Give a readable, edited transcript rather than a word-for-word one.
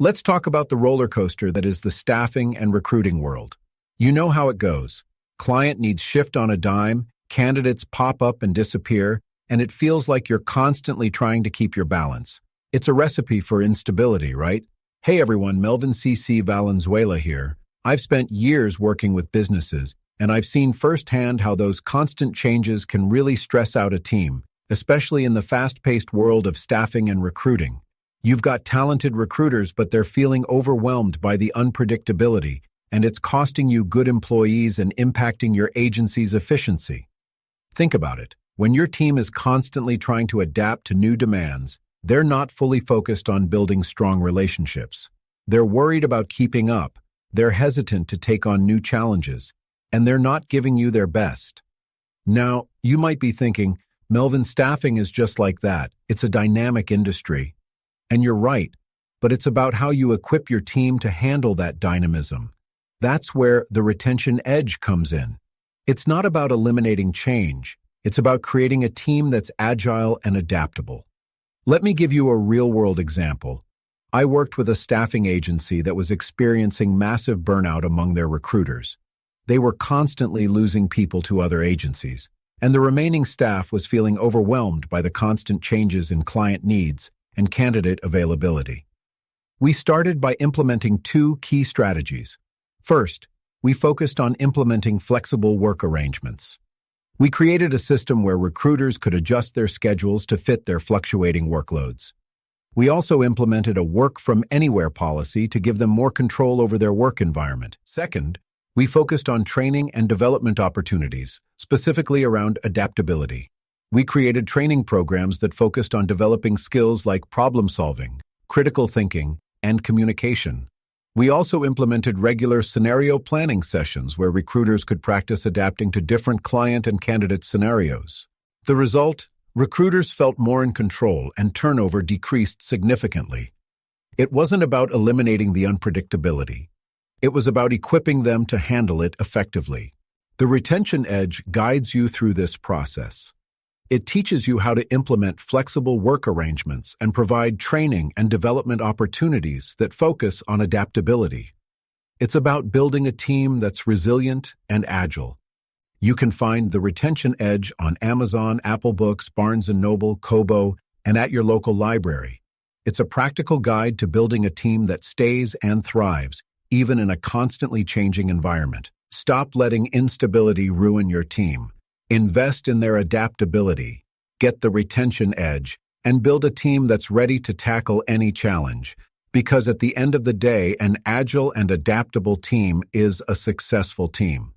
Let's talk about the roller coaster that is the staffing and recruiting world. You know how it goes. Client needs shift on a dime, candidates pop up and disappear, and it feels like you're constantly trying to keep your balance. It's a recipe for instability, right? Hey everyone, Melvyn C.C. Valenzuela here. I've spent years working with businesses, and I've seen firsthand how those constant changes can really stress out a team, especially in the fast-paced world of staffing and recruiting. You've got talented recruiters, but they're feeling overwhelmed by the unpredictability, and it's costing you good employees and impacting your agency's efficiency. Think about it. When your team is constantly trying to adapt to new demands, they're not fully focused on building strong relationships. They're worried about keeping up, they're hesitant to take on new challenges, and they're not giving you their best. Now, you might be thinking, Melvyn, staffing is just like that. It's a dynamic industry. And you're right, but it's about how you equip your team to handle that dynamism. That's where the retention edge comes in. It's not about eliminating change. It's about creating a team that's agile and adaptable. Let me give you a real-world example. I worked with a staffing agency that was experiencing massive burnout among their recruiters. They were constantly losing people to other agencies, and the remaining staff was feeling overwhelmed by the constant changes in client needs and candidate availability. We started by implementing two key strategies. First, we focused on implementing flexible work arrangements. We created a system where recruiters could adjust their schedules to fit their fluctuating workloads. We also implemented a work-from-anywhere policy to give them more control over their work environment. Second, we focused on training and development opportunities, specifically around adaptability. We created training programs that focused on developing skills like problem-solving, critical thinking, and communication. We also implemented regular scenario planning sessions where recruiters could practice adapting to different client and candidate scenarios. The result? Recruiters felt more in control and turnover decreased significantly. It wasn't about eliminating the unpredictability. It was about equipping them to handle it effectively. The retention edge guides you through this process. It teaches you how to implement flexible work arrangements and provide training and development opportunities that focus on adaptability. It's about building a team that's resilient and agile. You can find the Retention Edge on Amazon, Apple Books, Barnes & Noble, Kobo, and at your local library. It's a practical guide to building a team that stays and thrives, even in a constantly changing environment. Stop letting instability ruin your team. Invest in their adaptability, get the retention edge, and build a team that's ready to tackle any challenge. Because at the end of the day, an agile and adaptable team is a successful team.